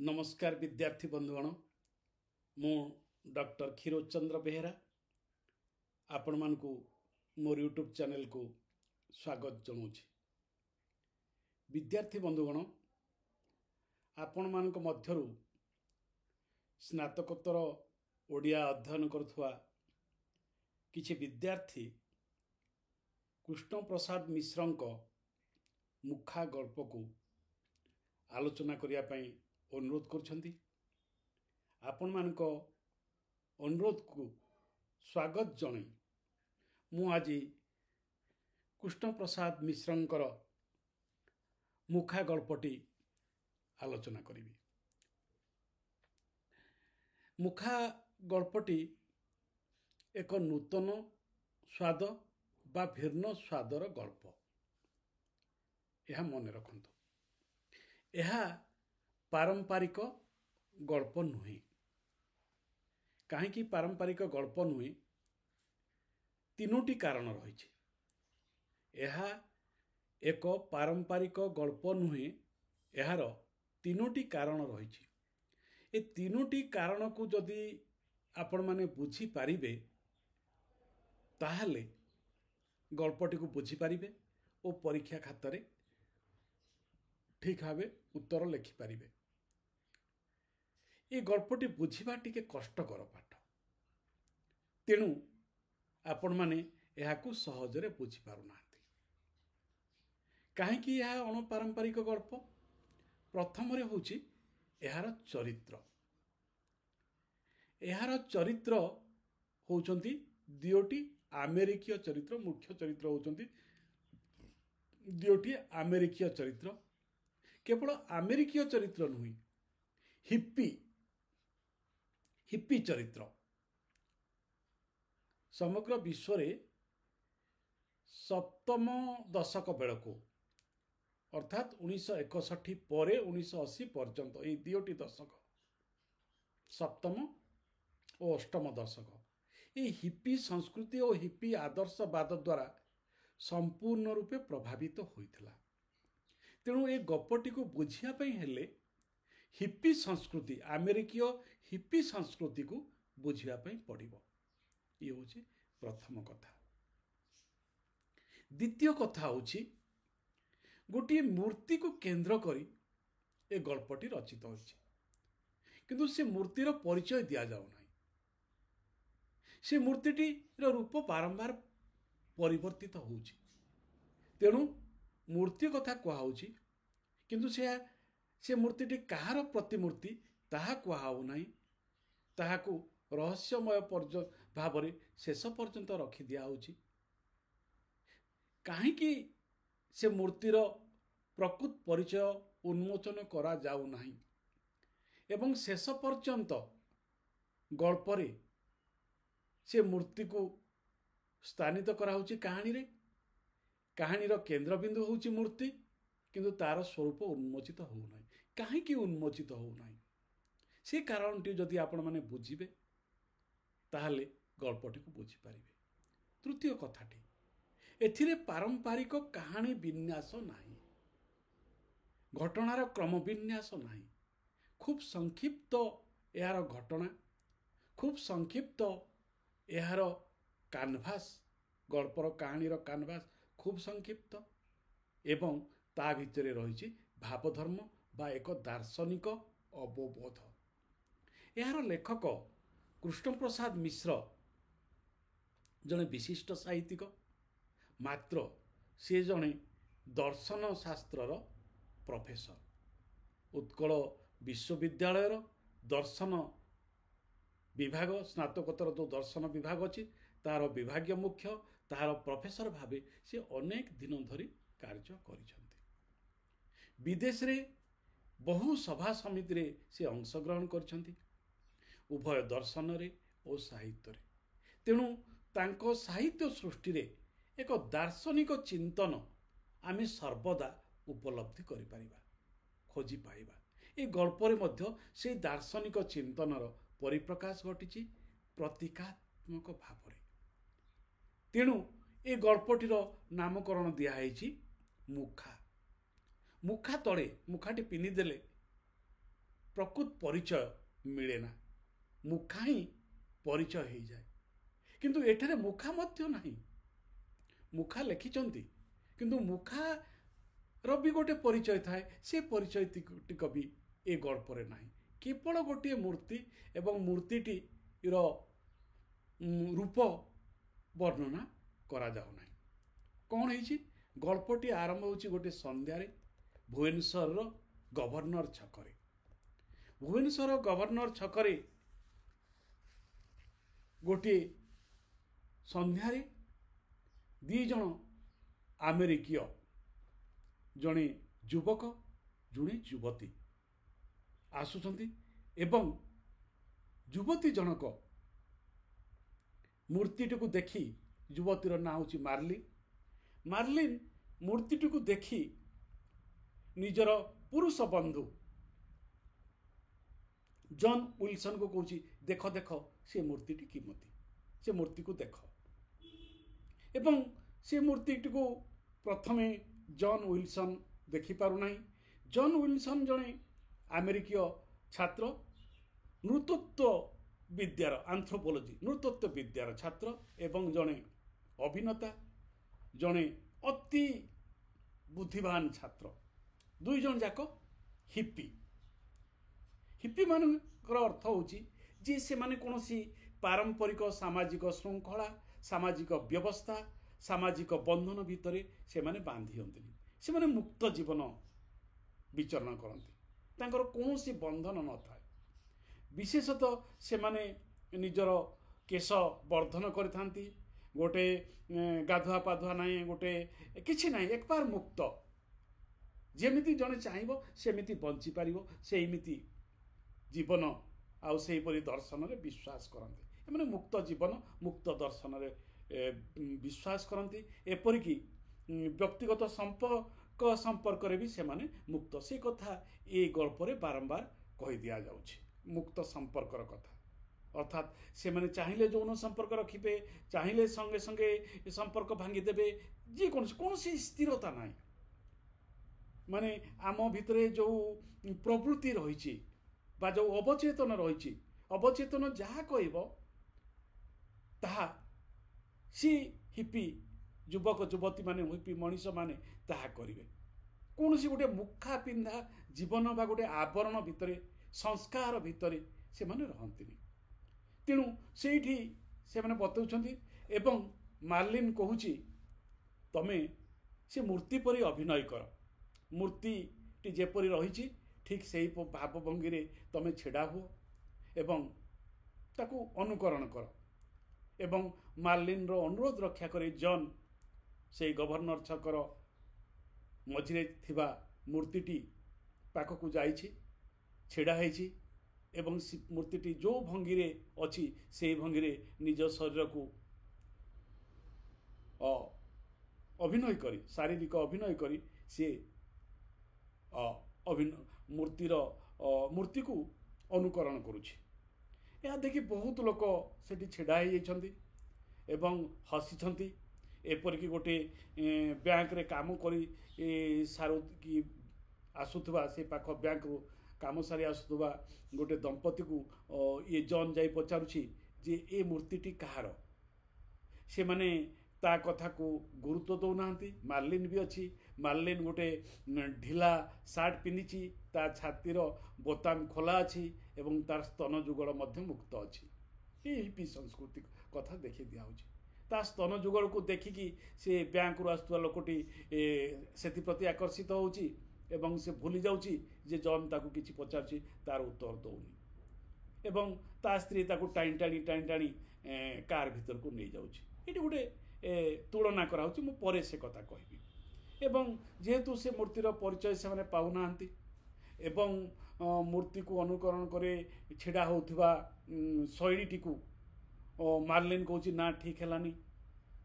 नमस्कार विद्यार्थी बंधुगण मु डॉक्टर क्षीरोद चंद्र बेहेरा आपण मानकु मोर यूट्यूब चैनल को स्वागत जनाऊँगी। विद्यार्थी बंधुगण आपण मानक मध्यरु स्नातकोत्तर ओडिया अध्ययन करुवा किछि विद्यार्थी कृष्ण प्रसाद मिश्रंक मुखा गल्प को आलोचना करिया पई अनुरोध करछंती। आपण मानक अनुरोध को स्वागत जणाई मु आज कृष्ण प्रसाद मिश्रंकर मुखा गल्पटी आलोचना करिबी। मुखा गल्पटी एक नूतन स्वाद बा भिन्न स्वादर गल्प। यह मन रखंतु, यह पारंपरिक गल्प नुहे। कहीं पारंपरिक गल्प नुहे, तीनोटी कारण रही। यह एक पारंपरिक गल्प नुहे, यार तीनोटी कारण रही। ए तीनोटी कारण को जदि आपण माने बुझी पारिबे ताहले गल्पटी को बुझी पारिबे और परीक्षा खातारे ठीक भावे उत्तर लिखि पारिबे। ये गल्पटी बुझिबा टिके कष्टकर पाठ, तेणु आपण माने एहाकू सहजरे बुझी पारु नाहंती। काहेकि यह अणपारंपरिक गल्प? प्रथम रे होची एहार चरित्र। एहार चरित्र होचंती दियोटी अमेरिकीय चरित्र। मुख्य चरित्र होचंती दियोटी अमेरिकीय चरित्र। केवल अमेरिकीय चरित्र नुहे, हिप्पी चरित्र। समग्र विश्व रे सप्तम दशक बेलको अर्थात 1961 पर 1980 पर्यंत ये दुईटी दशक, सप्तम और अष्टम दशक, ये हिप्पी संस्कृति और हिप्पी आदर्शवाद द्वारा संपूर्ण रूपे प्रभावित होइथिला। तेणु ये गपटी को बुझिया पई हेले हिप्पी संस्कृति, अमेरिकीय हिप्पी संस्कृति को बुझिया पई पड़िबो। ये होची प्रथम कथा। द्वितीय कथा होची गोटे मूर्ति को केंद्र करी ए गल्पटी रचित होची, किंतु से मूर्तिर परिचय दिया जाउ नाही। से मूर्तिटी रूप बारंबार परिवर्तित होची, तेणु मूर्ति कथा कहा होची, किंतु से मूर्तिटी कहार प्रतिमूर्ति ताहा कहाउ नाही। ताहाकू रहस्यमय भावरे शेष पर्यंत रखी दिया होची। काहेकि से मूर्तिर प्रकृत परिचय उन्मोचन करा जाउ नाही एवं शेष पर्यंत गल्परे से मूर्ति को स्थानित करा होची कहानी रे। कहानीर केन्द्रबिंदु होची मूर्ति, किंतु तार स्वरूप उन्मोचित हो नाही। काहेकि उन्मोचित हो नाही से कारणटी जदि आपण माने बुझिबे ताहले गल्पटी को बुझी पारिबे। तृतीय कथाटी, एथिरे पारंपरिक कहानी विन्यास नाही, घटनार क्रम विन्यास नाही। खूब संक्षिप्त यार घटना, खूब संक्षिप्त यार कानभास, गल्पर कहानीर कानभास खूब संक्षिप्त एवं ता भितरे रही भावधर्म बा एक दार्शनिक अवबोध। यार लेखक कृष्ण प्रसाद मिश्र जने विशिष्ट साहित्यिक, मात्र से जने दर्शन शास्त्रर प्रोफेसर। उत्कल विश्वविद्यालयर दर्शन विभाग, स्नातकोत्तर जो दर्शन विभाग अच्छी तार विभागीय मुख्य, तार प्रोफेसर भावे से अनेक दिन धरी कार्य करिसेंती। विदेश रे बहु सभा समिति रे से अंशग्रहण करिसेंती, उभय दर्शन रे और साहित्य रे। तेणु तांको साहित्य सृष्टि रे एक दार्शनिक चिंतन आमे सर्वदा उपलब्धि करि परिबा, खोजी पाइबा। ए गल्परे मध्य से दार्शनिक चिंतनर परिप्रकाश घटिछि प्रतीकात्मक भावरे। तेणु ए गल्पटीर नामकरण दिया मुखा। मुखा तले मुखाटी पिन्धिदेले ପ୍ରକୃତ ପରିଚୟ ମିଳେ ନା, ମୁଖା ହିଁ ପରିଚୟ ହେଇଯାଏ। କିନ୍ତୁ ଏଠାରେ ମୁଖା ମଧ୍ୟ ନାହିଁ। ମୁଖା ଲେଖିଛନ୍ତି କିନ୍ତୁ ମୁଖାର ବି ଗୋଟେ ପରିଚୟ ଥାଏ, ସେ ପରିଚୟଟିକ ବି ଏ ଗଳ୍ପରେ ନାହିଁ। କେବଳ ଗୋଟିଏ ମୂର୍ତ୍ତି ଏବଂ ମୂର୍ତ୍ତିଟିର ରୂପ ବର୍ଣ୍ଣନା କରାଯାଉନାହିଁ। କ'ଣ ହେଇଛି? ଗଳ୍ପଟି ଆରମ୍ଭ ହେଉଛି ଗୋଟେ ସନ୍ଧ୍ୟାରେ ଭୁବନେଶ୍ୱରର ଗଭର୍ଣ୍ଣର ଛକରେ। ଭୁବନେଶ୍ୱର ଗଭର୍ଣ୍ଣର ଛକରେ ଗୋଟିଏ ସନ୍ଧ୍ୟାରେ ଦୁଇ ଜଣ ଆମେରିକୀୟ, ଜଣେ ଯୁବକ ଜଣେ ଯୁବତୀ ଆସୁଛନ୍ତି ଏବଂ ଯୁବତୀ ଜଣକ ମୂର୍ତ୍ତିଟିକୁ ଦେଖି, ଯୁବତୀର ନାଁ ହେଉଛି ମାର୍ଲିନ୍। ମାର୍ଲିନ୍ ମୂର୍ତ୍ତିଟିକୁ ଦେଖି ନିଜର ପୁରୁଷ ବନ୍ଧୁ ଜନ୍ ୱିଲସନକୁ କହୁଛି, ଦେଖ ଦେଖ ସେ ମୂର୍ତ୍ତିଟି କେମିତି, ସେ ମୂର୍ତ୍ତିକୁ ଦେଖ। ଏବଂ ସେ ମୂର୍ତ୍ତିଟିକୁ ପ୍ରଥମେ ଜନ୍ ୱିଲସନ୍ ଦେଖିପାରୁନାହିଁ। ଜନ୍ ୱିଲସନ୍ ଜଣେ ଆମେରିକୀୟ ଛାତ୍ର, ନୃତତ୍ତ୍ୱ ବିଦ୍ୟାର ଆନ୍ଥ୍ରୋପୋଲୋଜି ନୃତତ୍ତ୍ୱ ବିଦ୍ୟାର ଛାତ୍ର ଏବଂ ଜଣେ ଅଭିନେତା, ଜଣେ ଅତି ବୁଦ୍ଧିମାନ ଛାତ୍ର। ଦୁଇ ଜଣ ଯାକ ହିପି। ହିପିମାନଙ୍କର ଅର୍ଥ ହେଉଛି ଯେ ସେମାନେ କୌଣସି ପାରମ୍ପରିକ ସାମାଜିକ ଶୃଙ୍ଖଳା, ସାମାଜିକ ବ୍ୟବସ୍ଥା, ସାମାଜିକ ବନ୍ଧନ ଭିତରେ ସେମାନେ ବାନ୍ଧି ହୁଅନ୍ତିନି। ସେମାନେ ମୁକ୍ତ ଜୀବନ ବିଚରଣ କରନ୍ତି, ତାଙ୍କର କୌଣସି ବନ୍ଧନ ନଥାଏ। ବିଶେଷତଃ ସେମାନେ ନିଜର କେଶ ବର୍ଦ୍ଧନ କରିଥାନ୍ତି, ଗୋଟେ ଗାଧୁଆ ପାଧୁଆ ନାହିଁ, ଗୋଟେ କିଛି ନାହିଁ, ଏକବାର ମୁକ୍ତ। ଯେମିତି ଜଣେ ଚାହିଁବ ସେମିତି ବଞ୍ଚିପାରିବ, ସେମିତି ଜୀବନ ଆଉ ସେହିପରି ଦର୍ଶନରେ ବିଶ୍ୱାସ କରନ୍ତି। ଏମାନେ ମୁକ୍ତ ଜୀବନ, ମୁକ୍ତ ଦର୍ଶନରେ ବିଶ୍ୱାସ କରନ୍ତି। ଏପରିକି ବ୍ୟକ୍ତିଗତ ସମ୍ପର୍କରେ ବି ସେମାନେ ମୁକ୍ତ। ସେ କଥା ଏ ଗଳ୍ପରେ ବାରମ୍ବାର କହି ଦିଆଯାଉଛି, ମୁକ୍ତ ସମ୍ପର୍କର କଥା। ଅର୍ଥାତ୍ ସେମାନେ ଚାହିଁଲେ ଯୌନ ସମ୍ପର୍କ ରଖିବେ, ଚାହିଁଲେ ସଙ୍ଗେ ସଙ୍ଗେ ସମ୍ପର୍କ ଭାଙ୍ଗିଦେବେ, କୌଣସି ସ୍ଥିରତା ନାହିଁ। ମାନେ ଆମ ଭିତରେ ଯେଉଁ ପ୍ରବୃତ୍ତି ରହିଛି ବା ଯେଉଁ ଅବଚେତନ ରହିଛି, ଅବଚେତନ ଯାହା କହିବ ତାହା ସେ ହିପି ଯୁବକ ଯୁବତୀମାନେ, ହିପି ମଣିଷମାନେ ତାହା କରିବେ। କୌଣସି ଗୋଟେ ମୁଖା ପିନ୍ଧା ଜୀବନ ବା ଗୋଟେ ଆବରଣ ଭିତରେ, ସଂସ୍କାର ଭିତରେ ସେମାନେ ରହନ୍ତିନି। ତେଣୁ ସେଇଠି ସେମାନେ ବତାଉଛନ୍ତି ଏବଂ ମାର୍ଲିନ୍ କହୁଛି, ତମେ ସେ ମୂର୍ତ୍ତି ପରି ଅଭିନୟ କର। ମୂର୍ତ୍ତିଟି ଯେପରି ରହିଛି ଠିକ୍ ସେହି ଭାବଭଙ୍ଗୀରେ ତମେ ଛିଡ଼ା ହୁଅ ଏବଂ ତାକୁ ଅନୁକରଣ କର। ଏବଂ ମାର୍ଲିନ୍ର ଅନୁରୋଧ ରକ୍ଷା କରି ଜନ୍ ସେଇ ଗଭର୍ଣ୍ଣର ଛକର ମଝିରେ ଥିବା ମୂର୍ତ୍ତିଟି ପାଖକୁ ଯାଇଛି, ଛିଡ଼ା ହେଇଛି ଏବଂ ମୂର୍ତ୍ତିଟି ଯେଉଁ ଭଙ୍ଗୀରେ ଅଛି ସେହି ଭଙ୍ଗୀରେ ନିଜ ଶରୀରକୁ ଅଭିନୟ କରି, ଶାରୀରିକ ଅଭିନୟ କରି ସେ ମୂର୍ତ୍ତିକୁ ଅନୁକରଣ କରୁଛି। ଏହା ଦେଖି ବହୁତ ଲୋକ ସେଠି ଛିଡ଼ା ହେଇଯାଇଛନ୍ତି ଏବଂ ହସିଛନ୍ତି। ଏପରିକି ଗୋଟେ ବ୍ୟାଙ୍କରେ କାମ କରି ସାରିକି ଆସୁଥିବା, ସେ ପାଖ ବ୍ୟାଙ୍କରୁ କାମ ସାରି ଆସୁଥିବା ଗୋଟେ ଦମ୍ପତିକୁ ଇଏ ଜନ୍ ଯାଇ ପଚାରୁଛି ଯେ ଏ ମୂର୍ତ୍ତିଟି କାହାର। ସେମାନେ ତା କଥାକୁ ଗୁରୁତ୍ୱ ଦେଉନାହାନ୍ତି। ମାର୍ଲିନ୍ ବି ଅଛି। ମାର୍ଲିନ୍ ଗୋଟେ ଢିଲା ସାର୍ଟ ପିନ୍ଧିଛି, ତା ଛାତିର ବୋତାମ ଖୋଲା ଅଛି ଏବଂ ତାର ସ୍ତନ ଯୁଗଳ ମଧ୍ୟ ମୁକ୍ତ ଅଛି। ଏ ହିପି ସଂସ୍କୃତି କଥା ଦେଖି ଦିଆହେଉଛି। ତା ସ୍ତନ ଯୁଗଳକୁ ଦେଖିକି ସେ ବ୍ୟାଙ୍କରୁ ଆସୁଥିବା ଲୋକଟି ସେଥିପ୍ରତି ଆକର୍ଷିତ ହେଉଛି ଏବଂ ସେ ଭୁଲି ଯାଉଛି ଯେ ଜନ୍ ତାକୁ କିଛି ପଚାରୁଛି, ତାର ଉତ୍ତର ଦେଉନି ଏବଂ ତା ସ୍ତ୍ରୀ ତାକୁ ଟାଣି ଟାଣି କାର୍ ଭିତରକୁ ନେଇଯାଉଛି। ଏଠି ଗୋଟେ ତୁଳନା କରାହେଉଛି, ମୁଁ ପରେ ସେ କଥା କହିବି। ଏବଂ ଯେହେତୁ ସେ ମୂର୍ତ୍ତିର ପରିଚୟ ସେମାନେ ପାଉନାହାନ୍ତି ଏବଂ ମୂର୍ତ୍ତିକୁ ଅନୁକରଣ କରି ଛିଡ଼ା ହେଉଥିବା ଶୈଳୀଟିକୁ ମାର୍ଲିନ୍ କହୁଛି ନା ଠିକ୍ ହେଲାନି।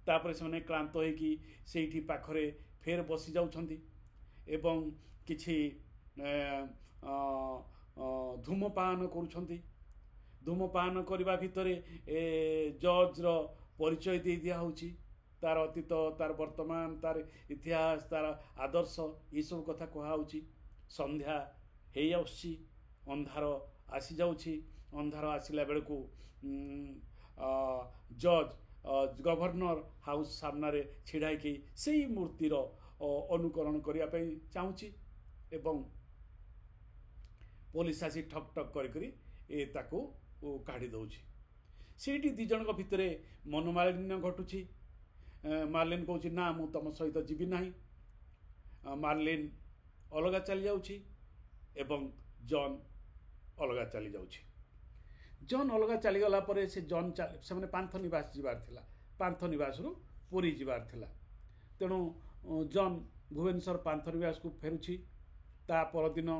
ତାପରେ ସେମାନେ କ୍ଳାନ୍ତ ହେଇକି ସେଇଠି ପାଖରେ ଫେର ବସି ଯାଉଛନ୍ତି ଏବଂ କିଛି ଧୂମପାନ କରୁଛନ୍ତି। ଧୂମପାନ କରିବା ଭିତରେ ଜଜ୍ର ପରିଚୟ ଦେଇ ଦିଆହେଉଛି, ତାର ଅତୀତ, ତାର ବର୍ତ୍ତମାନ, ତାର ଇତିହାସ, ତାର ଆଦର୍ଶ, ଏସବୁ କଥା କୁହାହେଉଛି। ସନ୍ଧ୍ୟା ହେଇ ଆସୁଛି अंधार आसी जाउछि अंधार आसिला बेलू जज गवर्नर हाउस सामने छिड़ाई से मूर्तिर अनुकरण करने चाहूँगी एवं पुलिस आसी ठक ठक करी काढ़ी दौछि सेठी दी जन भितर मनोमालिन्य घटुछि मार्लिन कहूँ ना मु तुम सहित जीवी ना मार्लिन अलगा चली जाउछि एवं जॉन अलगा चली जाउछि जॉन अलगा चली गला परे से जॉन से मैंने पांथनिवास जीवार थिला पांथनिवास रु पुरी जीवार थिला तेणु जॉन भुवनेश्वर पांथनिवास को फेरुछि ता परदिन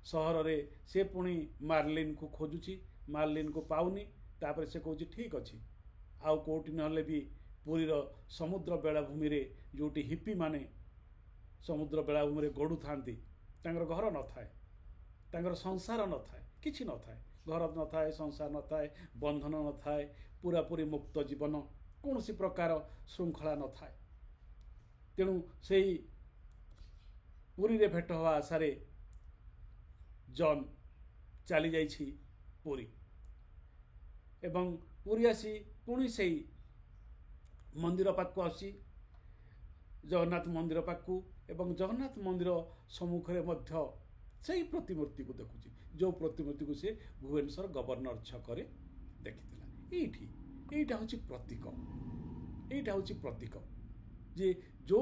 सहर रे से पुणी मार्लिन को खोजुछि मार्लिन को पाउनी तापर से कहूँ ठीक अच्छी आउ कोटी नहले भी पुरीर समुद्र बेलाभूमि रे जोटी हिप्पी माने समुद्र बेलाभूमि रे गड़ू थांती तांगर घर न थाए तांगर संसार न थाए किछि न थाए घर न थाए संसार न थाए बंधन न थाए पूरा पूरी मुक्त जीवन कौन सी प्रकार श्रृंखला न थाए तेणु से पुरी रे भेट हवा आशारे जॉन चली जाइछि पुरी एवं पुरी आसी पुणी से मंदिर पाखु आसी जगन्नाथ मंदिर पाखु एवं जगन्नाथ मंदिर सम्मुखें मध्य से प्रतिमूर्ति को देखुची जो प्रतिमूर्ति को से भुवनेश्वर गवर्नर छकरे देखी एटा हूँ प्रतीक एटा हूँ प्रतीक जे जो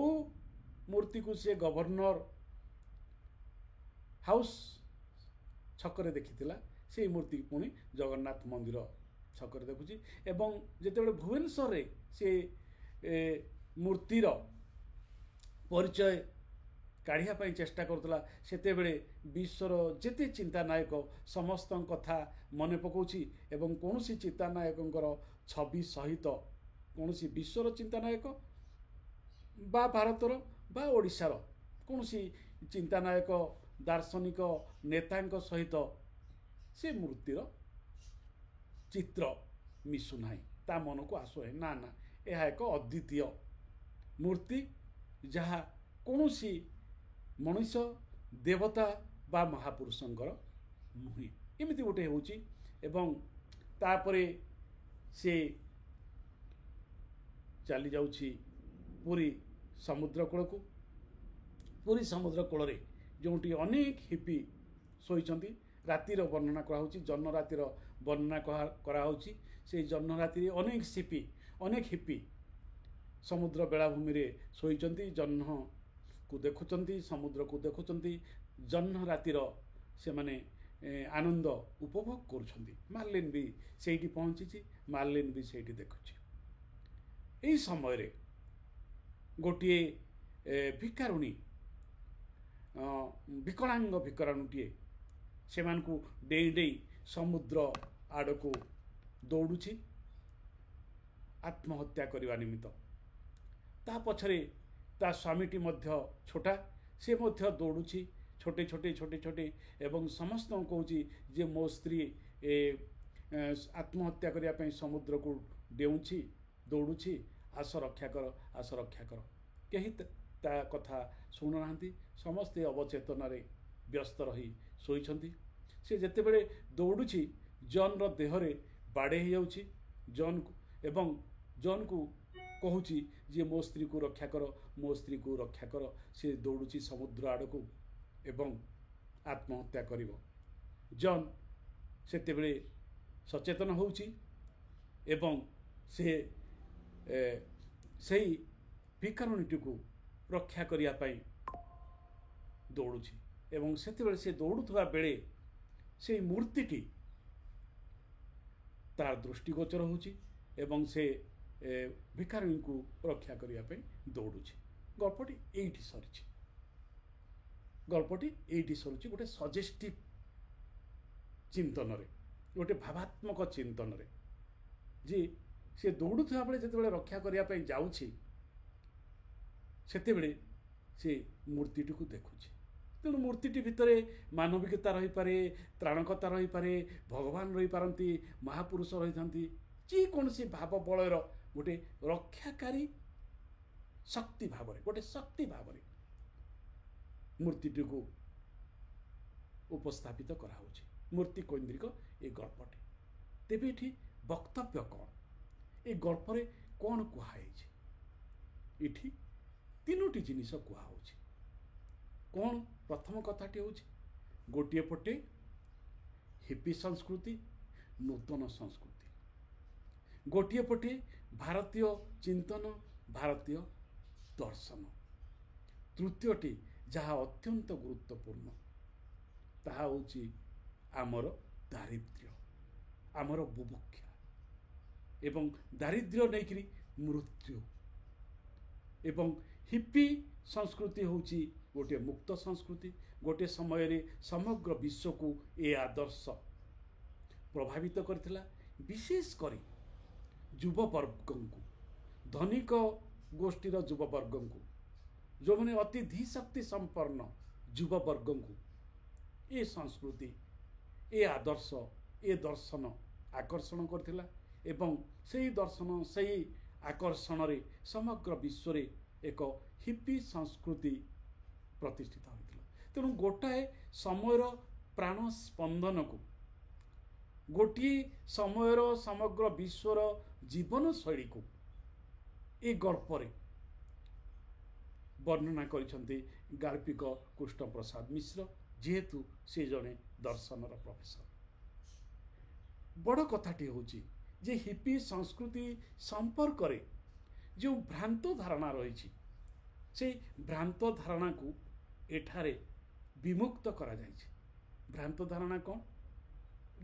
मूर्ति को से गवर्नर हाउस छकरे देखी से मूर्ति पुणी जगन्नाथ मंदिर छकरे देखुची एवं जिते भुवनेश्वर रे से मूर्तिर परिचय काढ़िया चेष्टा करुला सेते विश्वर जेते चिंतानायक समस्त कथा मन पकाउछि एवं कौन सी चिंतानायकर छवि सहित कौन सी विश्वर चिंतानायक बा भारतर बा ओडिशार कौन सी चिंतानायक दार्शनिक नेता सहित से मूर्तिर चित्र मिशुना ता मन को आसु है ना ना यह एक अद्वितीय मूर्ति जहाँ कौन सी मनुष्य देवता बा महापुरुषंकर नुहे एमती गोटे होची एवं तापरे से चली जाउछि पुरी समुद्र कूल को पुरी समुद्र कूल रे जोटी अनेक हिप्पी शोइचंती रातिर वर्णना कराउछि जन्म रातिर वर्णना कराउछि से जन्म राति अनेक हिप्पी समुद्र बेलाभूमि रे शोइचंती जन्म को देखुचंती समुद्र को देखुचंती जन्म रातिर से माने आनंद उपभोग करुछंती मार्लिन भी सेठी पहुंची मार्लिन भी सेठी देखुछि एई समय रे गोटिए भिकारुणी विकलांग भिकारुणीटीए से डेई डेई समुद्र आड़ को दौड़ुछि आत्महत्या करने निमित्त ता पछरे ता स्वामीटी मध्य छोटा से मध्य दौड़ुछि छोटे छोटे छोटे छोटे एवं समस्त कहूँ जे मो स्त्री आत्महत्या करने समुद्र को डेउछि दौड़ुछि आस रक्षा कर कहीं ता कथा शुणुना समस्ते अवचेतन व्यस्त रही शोइछंती से जेते बेले दौड़ुछि जॉन रो देहरे बाड़े हो जाउछि जॉन को एवं जॉन को कहूछि जे मो स्त्री को रक्षा कर मो स्त्री को रक्षा कर से दौड़ुछि समुद्र आड़ को एवं आत्महत्या करिवो जॉन सेते बेले सचेतन होउछि एवं से सेही भिकारुणीटी को रक्षा करिया पई दौड़ुछि एवं सेते बेले से दौड़ुथबा बेले से मूर्तिटी तार दृष्टिगोचर होउछि एवं से भिकारुणी को रक्षा करिया पई दौड़ुछि गल्पटी एइठी सरिछि गोटे सजेस्टिव चिंतन रे गोटे भावात्मक चिंतन रे जे से दौड़ुथबा बेले जेतेबेले रक्षा करिया पई जाउछि सेतेबेले से मूर्तिटी को देखुछि तेणु मूर्तिटी भितरे मानविकता रही पारे त्राणकता रही पारे भगवान रही पारंती महापुरुष रही थांती जे कौन सी भाव बलयर गोटे रक्षाकारी शक्ति भाव गोटे शक्ति भाव मूर्तिटी को उपस्थापित कराउछि ମୂର୍ତ୍ତି କୈନ୍ଦ୍ରିକ ଏ ଗଳ୍ପଟି। ତେବେ ଏଠି ବକ୍ତବ୍ୟ କ'ଣ? ଏ ଗଳ୍ପରେ କ'ଣ କୁହାଯାଇଛି? ଏଠି ତିନୋଟି ଜିନିଷ କୁହାହେଉଛି। କ'ଣ? ପ୍ରଥମ କଥାଟି ହେଉଛି, ଗୋଟିଏ ପଟେ ହିପି ସଂସ୍କୃତି, ନୂତନ ସଂସ୍କୃତି, ଗୋଟିଏ ପଟେ ଭାରତୀୟ ଚିନ୍ତନ, ଭାରତୀୟ ଦର୍ଶନ। ତୃତୀୟଟି ଯାହା ଅତ୍ୟନ୍ତ ଗୁରୁତ୍ୱପୂର୍ଣ୍ଣ, ତାହା ହେଉଛି ଆମର ଦାରିଦ୍ର୍ୟ, ଆମର ବୁଭୁକ୍ଷା ଏବଂ ଦାରିଦ୍ର୍ୟ ନେଇକରି ମୃତ୍ୟୁ। ଏବଂ ହିପି ସଂସ୍କୃତି ହେଉଛି ଗୋଟିଏ ମୁକ୍ତ ସଂସ୍କୃତି। ଗୋଟିଏ ସମୟରେ ସମଗ୍ର ବିଶ୍ୱକୁ ଏ ଆଦର୍ଶ ପ୍ରଭାବିତ କରିଥିଲା, ବିଶେଷ କରି ଯୁବବର୍ଗଙ୍କୁ, ଧନିକ ଗୋଷ୍ଠୀର ଯୁବବର୍ଗଙ୍କୁ, ଯେଉଁମାନେ ଅତି ଧୀଶକ୍ତି ସମ୍ପନ୍ନ ଯୁବବର୍ଗଙ୍କୁ ଏ ସଂସ୍କୃତି, ଏ ଆଦର୍ଶ, ଏ ଦର୍ଶନ ଆକର୍ଷଣ କରିଥିଲା। ଏବଂ ସେହି ଦର୍ଶନ, ସେହି ଆକର୍ଷଣରେ ସମଗ୍ର ବିଶ୍ୱରେ ଏକ ହିପି ସଂସ୍କୃତି ପ୍ରତିଷ୍ଠିତ ହୋଇଥିଲା। ତେଣୁ ଗୋଟାଏ ସମୟର ପ୍ରାଣ ସ୍ପନ୍ଦନକୁ, ଗୋଟିଏ ସମୟର ସମଗ୍ର ବିଶ୍ୱର ଜୀବନଶୈଳୀକୁ ଏ ଗଳ୍ପରେ ବର୍ଣ୍ଣନା କରିଛନ୍ତି ଗାଳ୍ପିକ କୃଷ୍ଣପ୍ରସାଦ ମିଶ୍ର, ଯେହେତୁ ସେ ଜଣେ ଦର୍ଶନର ପ୍ରଫେସର। ବଡ଼ କଥାଟି ହେଉଛି ଯେ ହିପି ସଂସ୍କୃତି ସମ୍ପର୍କରେ ଯେଉଁ ଭ୍ରାନ୍ତ ଧାରଣା ରହିଛି, ସେହି ଭ୍ରାନ୍ତ ଧାରଣାକୁ ଏଠାରେ ବିମୁକ୍ତ କରାଯାଇଛି। ଭ୍ରାନ୍ତ ଧାରଣା କ'ଣ?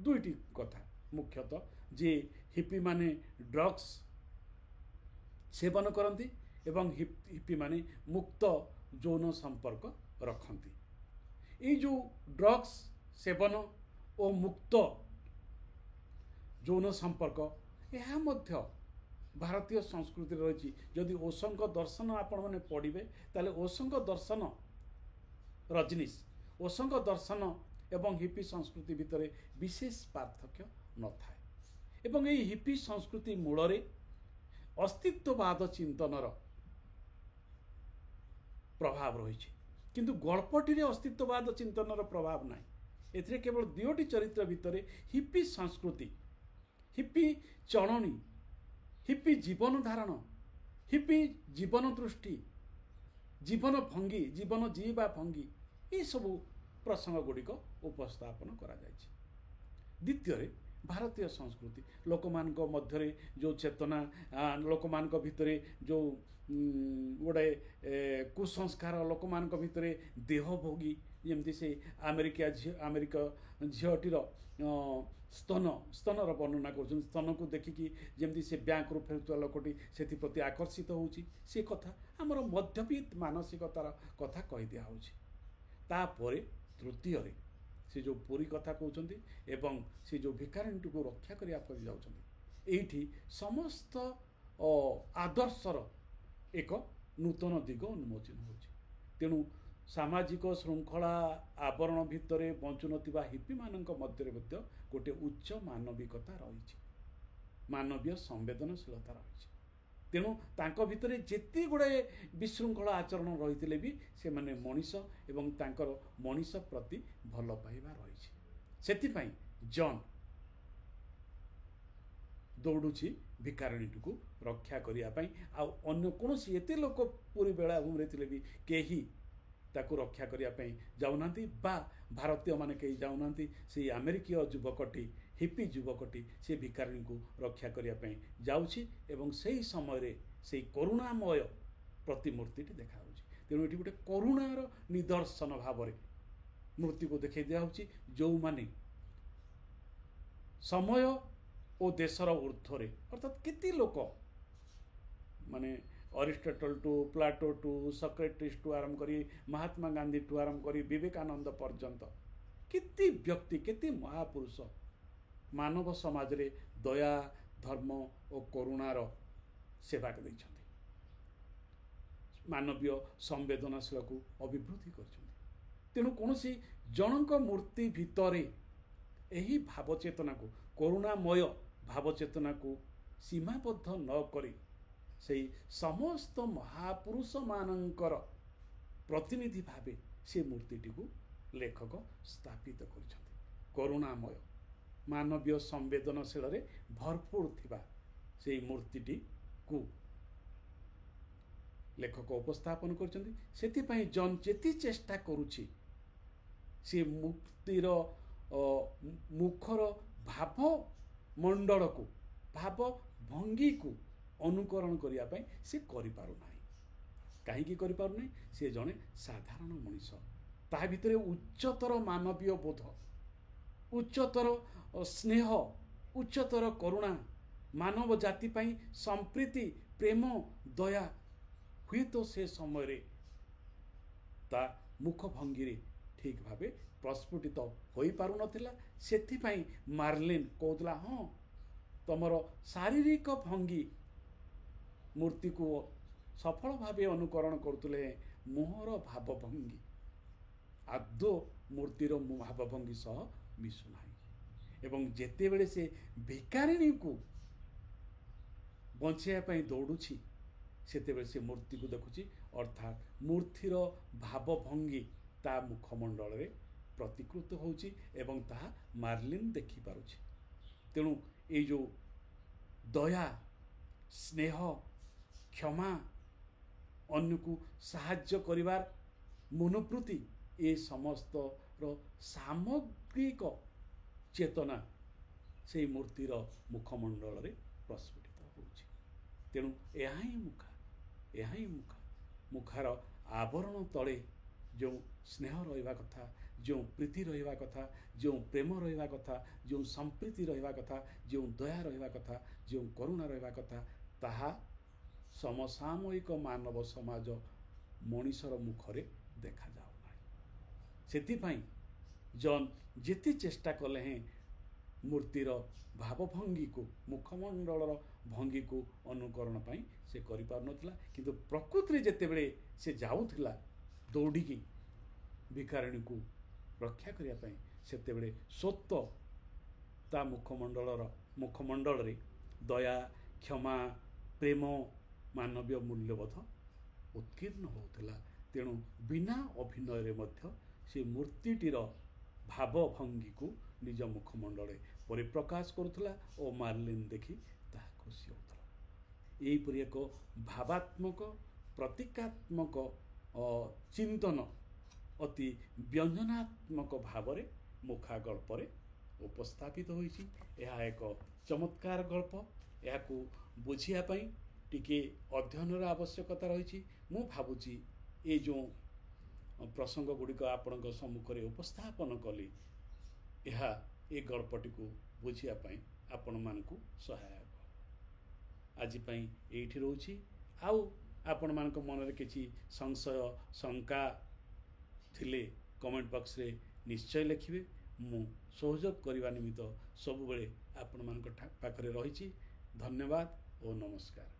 ଦୁଇଟି କଥା ମୁଖ୍ୟତଃ, ଯେ ହିପିମାନେ ଡ୍ରଗ୍ସ ସେବନ କରନ୍ତି ଏବଂ ହିପିମାନେ ମୁକ୍ତ ଯୌନ ସମ୍ପର୍କ ରଖନ୍ତି। ଏଇ ଯେଉଁ ଡ୍ରଗ୍ସ ସେବନ ଓ ମୁକ୍ତ ଯୌନ ସମ୍ପର୍କ, ଏହା ମଧ୍ୟ ଭାରତୀୟ ସଂସ୍କୃତିରେ ରହିଛି। ଯଦି ଓଶୋଙ୍କ ଦର୍ଶନ ଆପଣମାନେ ପଢ଼ିବେ, ତାହେଲେ ଓଶୋଙ୍କ ଦର୍ଶନ, ରଜନୀଶ, ଓଶୋଙ୍କ ଦର୍ଶନ ଏବଂ ହିପି ସଂସ୍କୃତି ଭିତରେ ବିଶେଷ ପାର୍ଥକ୍ୟ ନଥାଏ। ଏବଂ ଏହି ହିପି ସଂସ୍କୃତି ମୂଳରେ ଅସ୍ତିତ୍ୱବାଦ ଚିନ୍ତନର ପ୍ରଭାବ ରହିଛି, କିନ୍ତୁ ଗଳ୍ପଟିରେ ଅସ୍ତିତ୍ୱବାଦ ଚିନ୍ତନର ପ୍ରଭାବ ନାହିଁ। ଏଥିରେ କେବଳ ଦୁଇଟି ଚରିତ୍ର ଭିତରେ ହିପି ସଂସ୍କୃତି, ହିପି ଚଳଣି, ହିପି ଜୀବନ ଧାରଣ, ହିପି ଜୀବନ ଦୃଷ୍ଟି, ଜୀବନ ଭଙ୍ଗୀ, ଜୀବନ ଜୀଇବା ଭଙ୍ଗୀ, ଏସବୁ ପ୍ରସଙ୍ଗ ଗୁଡ଼ିକ ଉପସ୍ଥାପନ କରାଯାଇଛି। ଦ୍ୱିତୀୟରେ ଭାରତୀୟ ସଂସ୍କୃତି, ଲୋକମାନଙ୍କ ମଧ୍ୟରେ ଯେଉଁ ଚେତନା, ଲୋକମାନଙ୍କ ଭିତରେ ଯେଉଁ ଗୋଟାଏ କୁସଂସ୍କାର, ଲୋକମାନଙ୍କ ଭିତରେ ଦେହଭୋଗୀ, ଯେମିତି ସେ ଆମେରିକା ଝିଅଟିର ସ୍ତନର ବର୍ଣ୍ଣନା କରୁଛନ୍ତି। ସ୍ତନକୁ ଦେଖିକି ଯେମିତି ସେ ବ୍ୟାଙ୍କରୁ ଫେରୁଥିବା ଲୋକଟି ସେଥିପ୍ରତି ଆକର୍ଷିତ ହେଉଛି, ସେ କଥା ଆମର ମଧ୍ୟବିତ୍ତ ମାନସିକତାର କଥା କହିଦିଆହେଉଛି। ତାପରେ ତୃତୀୟରେ ସେ ଯେଉଁ ପୁରୀ କଥା କହୁଛନ୍ତି ଏବଂ ସେ ଯେଉଁ ଭିକାରୀଟିକୁ ରକ୍ଷା କରିବା ପାଇଁ ଯାଉଛନ୍ତି, ଏଇଠି ସମସ୍ତ ଆଦର୍ଶର ଏକ ନୂତନ ଦିଗ ଉନ୍ମୋଚନ ହେଉଛି। ତେଣୁ ସାମାଜିକ ଶୃଙ୍ଖଳା ଆବରଣ ଭିତରେ ବଞ୍ଚୁନଥିବା ହିପିମାନଙ୍କ ମଧ୍ୟରେ ମଧ୍ୟ ଗୋଟିଏ ଉଚ୍ଚ ମାନବିକତା ରହିଛି, ମାନବୀୟ ସମ୍ବେଦନଶୀଳତା ରହିଛି। ତେଣୁ ତାଙ୍କ ଭିତରେ ଯେତେ ଗୁଡ଼ାଏ ବିଶୃଙ୍ଖଳା ଆଚରଣ ରହିଥିଲେ ବି ସେମାନେ ମଣିଷ ଏବଂ ତାଙ୍କର ମଣିଷ ପ୍ରତି ଭଲ ପାଇବା ରହିଛି। ସେଥିପାଇଁ ଜନ୍ ଦୌଡ଼ୁଛି ଭିକାରିଣୀଟିକୁ ରକ୍ଷା କରିବା ପାଇଁ। ଆଉ ଅନ୍ୟ କୌଣସି ଏତେ ଲୋକ ପୁରୀ ବେଳାଭୂମିରେ ଥିଲେ ବି କେହି ତାକୁ ରକ୍ଷା କରିବା ପାଇଁ ଯାଉନାହାନ୍ତି, ବା ଭାରତୀୟମାନେ କେହି ଯାଉନାହାନ୍ତି। ସେଇ ଆମେରିକୀୟ ଯୁବକଟି, ହିପି ଯୁବକଟି, ସେ ଭିକାରିଣୀକୁ ରକ୍ଷା କରିବା ପାଇଁ ଯାଉଛି ଏବଂ ସେହି ସମୟରେ ସେଇ କରୁଣାମୟ ପ୍ରତିମୂର୍ତ୍ତିଟି ଦେଖାଯାଉଛି। ତେଣୁ ଏଠି ଗୋଟେ କରୁଣାର ନିଦର୍ଶନ ଭାବରେ ମୂର୍ତ୍ତିକୁ ଦେଖାଇ ଦିଆହେଉଛି, ଯେଉଁମାନେ ସମୟ ଓ ଦେଶର ଉର୍ଦ୍ଧ୍ୱରେ, ଅର୍ଥାତ୍ କେତେ ଲୋକ, ମାନେ ଅରିଷ୍ଟଟଲଠୁ, ପ୍ଲାଟୋଠୁ, ସକ୍ରେଟିସଠୁ ଆରମ୍ଭ କରି ମହାତ୍ମା ଗାନ୍ଧୀଠୁ ଆରମ୍ଭ କରି ବିବେକାନନ୍ଦ ପର୍ଯ୍ୟନ୍ତ କେତେ ବ୍ୟକ୍ତି, କେତେ ମହାପୁରୁଷ ମାନବ ସମାଜରେ ଦୟା, ଧର୍ମ ଓ କରୁଣାର ସେବା ଦେଇଛନ୍ତି, ମାନବୀୟ ସମ୍ବେଦନଶୀଳକୁ ଅଭିବୃଦ୍ଧି କରିଛନ୍ତି। ତେଣୁ କୌଣସି ଜଣଙ୍କ ମୂର୍ତ୍ତି ଭିତରେ ଏହି ଭାବଚେତନାକୁ, କରୁଣାମୟ ଭାବଚେତନାକୁ ସୀମାବଦ୍ଧ ନ କରି ସେହି ସମସ୍ତ ମହାପୁରୁଷମାନଙ୍କର ପ୍ରତିନିଧି ଭାବେ ସେ ମୂର୍ତ୍ତିଟିକୁ ଲେଖକ ସ୍ଥାପିତ କରିଛନ୍ତି। କରୁଣାମୟ ମାନବୀୟ ସମ୍ବେଦନଶୀଳରେ ଭରପୁର ଥିବା ସେଇ ମୂର୍ତ୍ତିଟିକୁ ଲେଖକ ଉପସ୍ଥାପନ କରୁଛନ୍ତି। ସେଥିପାଇଁ ଜନ୍ ଯେତେ ଚେଷ୍ଟା କରୁଛି ସେ ମୂର୍ତ୍ତିର ମୁଖର ଭାବ ମଣ୍ଡଳକୁ ଭାବ ଭଙ୍ଗୀକୁ ଅନୁକରଣ କରିବା ପାଇଁ ସେ କରିପାରୁନାହିଁ। କାହିଁକି କରିପାରୁନାହିଁ? ସେ ଜଣେ ସାଧାରଣ ମଣିଷ। ତା ଭିତରେ ଉଚ୍ଚତର ମାନବୀୟ ବୋଧ, ଉଚ୍ଚତର ସ୍ନେହ, ଉଚ୍ଚତର କରୁଣା, ମାନବ ଜାତି ପାଇଁ ସମ୍ପ୍ରୀତି, ପ୍ରେମ, ଦୟା ହୁଏତ ସେ ସମୟରେ ତା ମୁଖଭଙ୍ଗୀରେ ଠିକ୍ ଭାବେ ପ୍ରସ୍ଫୁଟିତ ହୋଇପାରୁନଥିଲା। ସେଥିପାଇଁ ମାର୍ଲିନ୍ କହୁଥିଲା, ହଁ ତମର ଶାରୀରିକ ଭଙ୍ଗୀ ମୂର୍ତ୍ତିକୁ ସଫଳ ଭାବେ ଅନୁକରଣ କରୁଥିଲେ, ମୁହଁର ଭାବଭଙ୍ଗୀ ଆଦୌ ମୂର୍ତ୍ତିର ଭାବଭଙ୍ଗୀ ସହ ମିଶୁନାହିଁ। ଏବଂ ଯେତେବେଳେ ସେ ଭିକାରିଣୀକୁ ବଞ୍ଚାଇବା ପାଇଁ ଦୌଡ଼ୁଛି ସେତେବେଳେ ସେ ମୂର୍ତ୍ତିକୁ ଦେଖୁଛି, ଅର୍ଥାତ୍ ମୂର୍ତ୍ତିର ଭାବଭଙ୍ଗୀ ତା ମୁଖମଣ୍ଡଳରେ ପ୍ରତିକୃତ ହେଉଛି ଏବଂ ତାହା ମାର୍ଲିନ୍ ଦେଖିପାରୁଛି। ତେଣୁ ଏଇ ଯେଉଁ ଦୟା, ସ୍ନେହ, କ୍ଷମା, ଅନ୍ୟକୁ ସାହାଯ୍ୟ କରିବାର ମନୋବୃତ୍ତି, ଏ ସମସ୍ତର ସାମଗ୍ରିକ ଚେତନା ସେଇ ମୂର୍ତ୍ତିର ମୁଖମଣ୍ଡଳରେ ପ୍ରସ୍ଫୁଟିତ ହେଉଛି। ତେଣୁ ଏହା ହିଁ ମୁଖା। ମୁଖାର ଆବରଣ ତଳେ ଯେଉଁ ସ୍ନେହ ରହିବା କଥା, ଯେଉଁ ପ୍ରୀତି ରହିବା କଥା, ଯେଉଁ ପ୍ରେମ ରହିବା କଥା, ଯେଉଁ ସମ୍ପ୍ରୀତି ରହିବା କଥା, ଯେଉଁ ଦୟା ରହିବା କଥା, ଯେଉଁ କରୁଣା ରହିବା କଥା, ତାହା ସମସାମୟିକ ମାନବ ସମାଜ ମଣିଷର ମୁଖରେ ଦେଖାଯାଉନାହିଁ। ସେଥିପାଇଁ ଜନ୍ ଯେତେ ଚେଷ୍ଟା କଲେ ହେଁ ମୂର୍ତ୍ତିର ଭାବଭଙ୍ଗୀକୁ, ମୁଖମଣ୍ଡଳର ଭଙ୍ଗୀକୁ ଅନୁକରଣ ପାଇଁ ସେ କରିପାରୁନଥିଲା। କିନ୍ତୁ ପ୍ରକୃତିରେ ଯେତେବେଳେ ସେ ଯାଉଥିଲା ଦୌଡ଼ିକି ଭିକାରିଣୀକୁ ରକ୍ଷା କରିବା ପାଇଁ, ସେତେବେଳେ ସତ୍ୟ ତା ମୁଖମଣ୍ଡଳରେ ଦୟା, କ୍ଷମା, ପ୍ରେମ, ମାନବୀୟ ମୂଲ୍ୟବୋଧ ଉତ୍କୀର୍ଣ୍ଣ ହେଉଥିଲା। ତେଣୁ ବିନା ଅଭିନୟରେ ମଧ୍ୟ ସେ ମୂର୍ତ୍ତିଟିର ଭାବଭଙ୍ଗୀକୁ ନିଜ ମୁଖମଣ୍ଡଳରେ ପରିପ୍ରକାଶ କରୁଥିଲା ଓ ମାର୍ଲିନ୍ ଦେଖି ତାହା ଖୁସି ହେଉଥିଲା। ଏହିପରି ଏକ ଭାବାତ୍ମକ, ପ୍ରତୀକାତ୍ମକ ଚିନ୍ତନ ଅତି ବ୍ୟଞ୍ଜନାତ୍ମକ ଭାବରେ ମୁଖା ଗଳ୍ପରେ ଉପସ୍ଥାପିତ ହୋଇଛି। ଏହା ଏକ ଚମତ୍କାର ଗଳ୍ପ। ଏହାକୁ ବୁଝିବା ପାଇଁ ଟିକେ ଅଧ୍ୟୟନର ଆବଶ୍ୟକତା ରହିଛି। ମୁଁ ଭାବୁଛି ଏ ଯେଉଁ ପ୍ରସଙ୍ଗ ଗୁଡ଼ିକ ଆପଣଙ୍କ ସମ୍ମୁଖରେ ଉପସ୍ଥାପନ କଲି, ଏହା ଏ ଗଳ୍ପଟିକୁ ବୁଝିବା ପାଇଁ ଆପଣମାନଙ୍କୁ ସହାୟକ। ଆଜି ପାଇଁ ଏଇଠି ରହୁଛି। ଆଉ ଆପଣମାନଙ୍କ ମନରେ କିଛି ସଂଶୟ, ଶଙ୍କା ଥିଲେ କମେଣ୍ଟ ବକ୍ସରେ ନିଶ୍ଚୟ ଲେଖିବେ। ମୁଁ ସହଯୋଗ କରିବା ନିମିତ୍ତ ସବୁବେଳେ ଆପଣମାନଙ୍କ ପାଖରେ ରହିଛି। ଧନ୍ୟବାଦ ଓ ନମସ୍କାର।